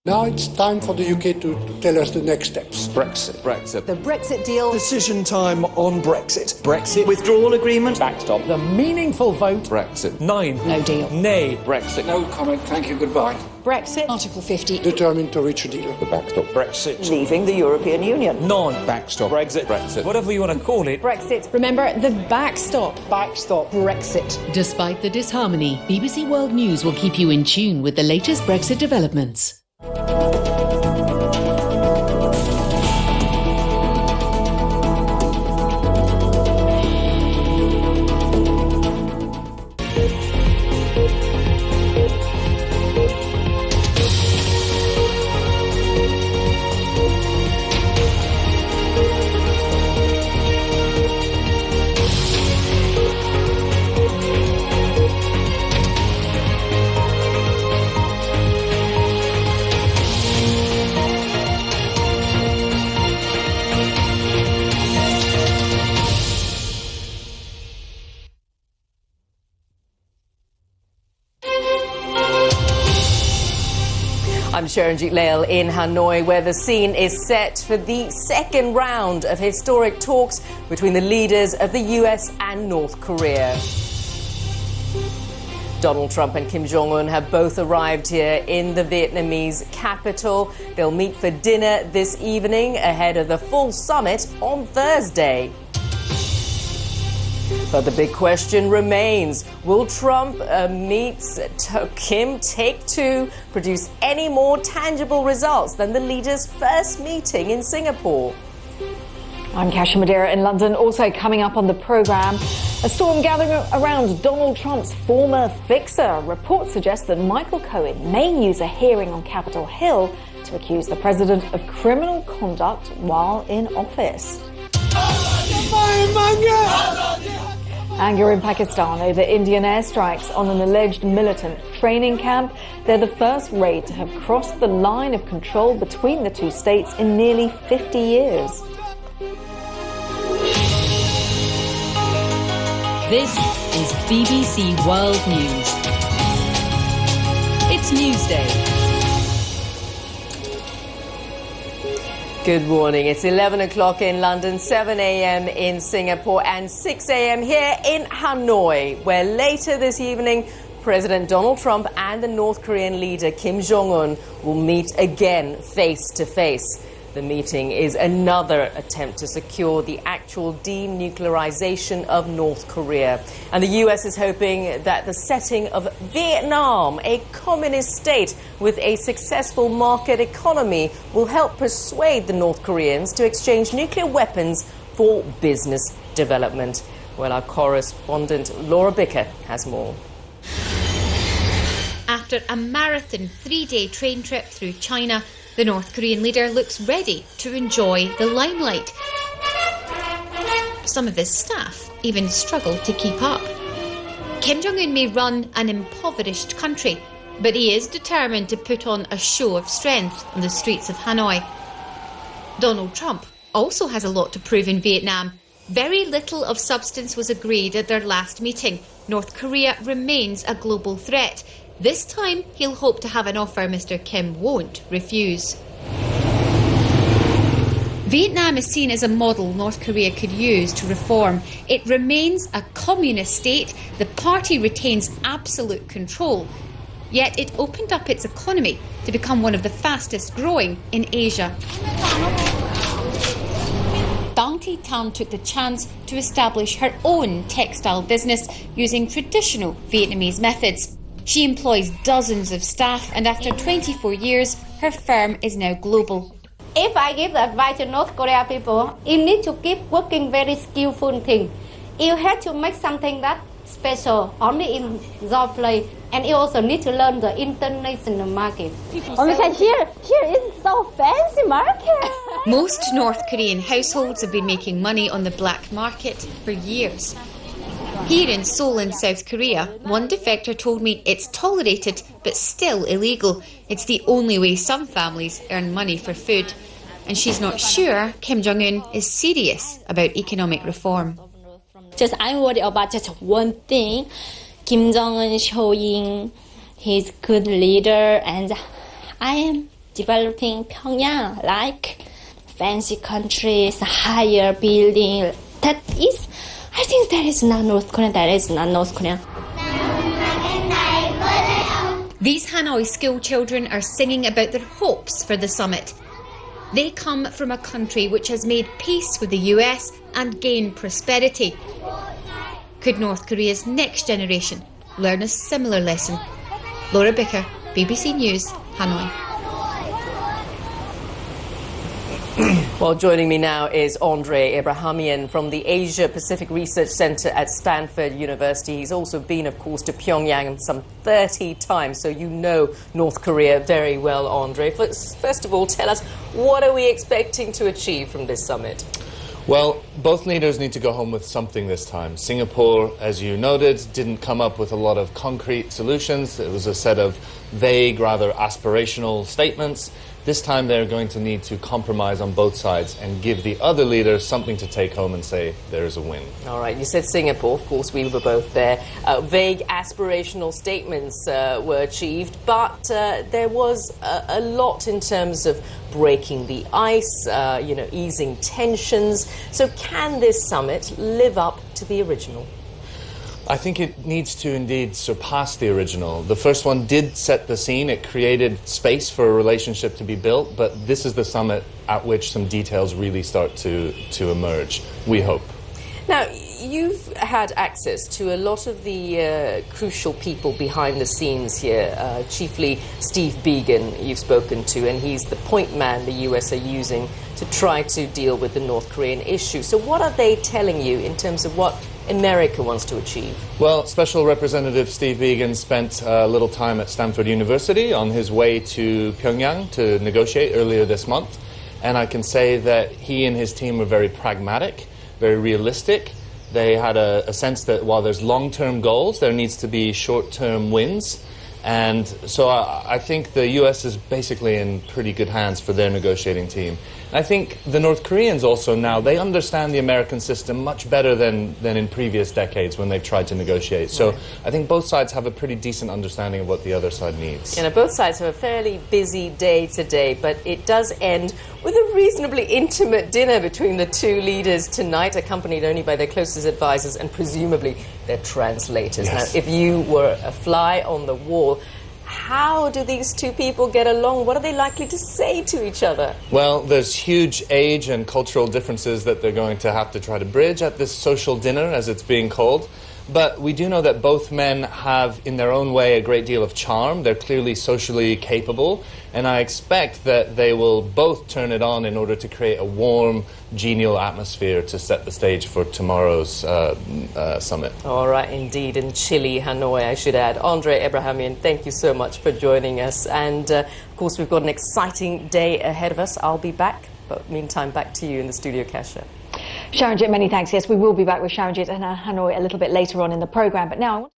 Now it's time for the UK to tell us the next steps. Brexit. The Brexit deal. Decision time on Brexit. Brexit. Withdrawal agreement. Backstop. The meaningful vote. Brexit. 9. No deal. Nay. Brexit. No comment, thank you, goodbye. Brexit. Article 50. Determined to reach a deal. The backstop. Brexit. Leaving the European Union. Non. Backstop. Brexit. Whatever you want to call it. Brexit. Remember, the backstop. Backstop. Brexit. Despite the disharmony, BBC World News will keep you in tune with the latest Brexit developments. I'm Sharonjit Lail in Hanoi, where the scene is set for the second round of historic talks between the leaders of the US and North Korea. Donald Trump and Kim Jong-un have both arrived here in the Vietnamese capital. They'll meet for dinner this evening ahead of the full summit on Thursday. But the big question remains, will Trump meets Kim take two produce any more tangible results than the leaders' first meeting in Singapore? I'm Kasia Madeira in London. Also coming up on the programme, a storm gathering around Donald Trump's former fixer. Reports suggest that Michael Cohen may use a hearing on Capitol Hill to accuse the president of criminal conduct while in office. Anger in Pakistan over Indian airstrikes on an alleged militant training camp. They're the first raid to have crossed the line of control between the two states in nearly 50 years. This is BBC World News. It's Newsday. Good morning. It's 11 o'clock in London, 7 a.m. in Singapore and 6 a.m. here in Hanoi, where later this evening President Donald Trump and the North Korean leader Kim Jong-un will meet again face to face. The meeting is another attempt to secure the actual denuclearization of North Korea. And the US is hoping that the setting of Vietnam, a communist state with a successful market economy, will help persuade the North Koreans to exchange nuclear weapons for business development. Well, our correspondent Laura Bicker has more. After a marathon 3-day train trip through China, the North Korean leader looks ready to enjoy the limelight. Some of his staff even struggle to keep up. Kim Jong-un may run an impoverished country, but he is determined to put on a show of strength on the streets of Hanoi. Donald Trump also has a lot to prove in Vietnam. Very little of substance was agreed at their last meeting. North Korea remains a global threat. This time, he'll hope to have an offer Mr. Kim won't refuse. Vietnam is seen as a model North Korea could use to reform. It remains a communist state. The party retains absolute control. Yet it opened up its economy to become one of the fastest growing in Asia. Bang Thi-Tan took the chance to establish her own textile business using traditional Vietnamese methods. She employs dozens of staff, and after 24 years, her firm is now global. If I give the advice to North Korea people, you need to keep working very skillful thing. You have to make something that special only in your place, and you also need to learn the international market. Oh my God, here is so fancy market. Most North Korean households have been making money on the black market for years. Here in Seoul in South Korea, one defector told me it's tolerated but still illegal. It's the only way some families earn money for food. And she's not sure Kim Jong-un is serious about economic reform. Just I'm worried about just one thing, Kim Jong-un showing his good leader, and I am developing Pyongyang, like fancy countries, higher building. That is, I think that is not North Korea. That is not North Korea. These Hanoi school children are singing about their hopes for the summit. They come from a country which has made peace with the US and gained prosperity. Could North Korea's next generation learn a similar lesson? Laura Bicker, BBC News, Hanoi. Well, joining me now is Andre Abrahamian from the Asia Pacific Research Center at Stanford University. He's also been, of course, to Pyongyang some 30 times, so you know North Korea very well, Andre. First of all, tell us, what are we expecting to achieve from this summit? Well, both leaders need to go home with something this time. Singapore, as you noted, didn't come up with a lot of concrete solutions. It was a set of vague, rather aspirational statements. This time they're going to need to compromise on both sides and give the other leader something to take home and say there is a win. All right, you said Singapore, of course we were both there. Vague aspirational statements were achieved, but there was a lot in terms of breaking the ice, easing tensions. So can this summit live up to the original? I think it needs to indeed surpass the original. The first one did set the scene. It created space for a relationship to be built, but this is the summit at which some details really start to emerge, we hope. Now, you've had access to a lot of the crucial people behind the scenes here, chiefly Steve Biegun you've spoken to, and he's the point man the US are using to try to deal with the North Korean issue. So what are they telling you in terms of what America wants to achieve? Well, Special Representative Steve Biegun spent a little time at Stanford University on his way to Pyongyang to negotiate earlier this month. And I can say that he and his team were very pragmatic, very realistic. They had a sense that while there's long-term goals, there needs to be short-term wins. And so I think the US is basically in pretty good hands for their negotiating team. And I think the North Koreans also now, they understand the American system much better than in previous decades when they've tried to negotiate. So I think both sides have a pretty decent understanding of what the other side needs. You know, both sides have a fairly busy day today, but it does end with a reasonably intimate dinner between the two leaders tonight, accompanied only by their closest advisors and presumably their translators. Yes. Now, if you were a fly on the wall, how do these two people get along? What are they likely to say to each other? Well, there's huge age and cultural differences that they're going to have to try to bridge at this social dinner, as it's being called. But we do know that both men have, in their own way, a great deal of charm. They're clearly socially capable, and I expect that they will both turn it on in order to create a warm, genial atmosphere to set the stage for tomorrow's summit. All right, indeed, in chilly Hanoi, I should add. Andre Abrahamian, thank you so much for joining us. And, of course, we've got an exciting day ahead of us. I'll be back, but meantime, back to you in the studio, Kasia. Sharon Jit, many thanks. Yes, we will be back with Sharon Jit and Hanoi a little bit later on in the programme. But now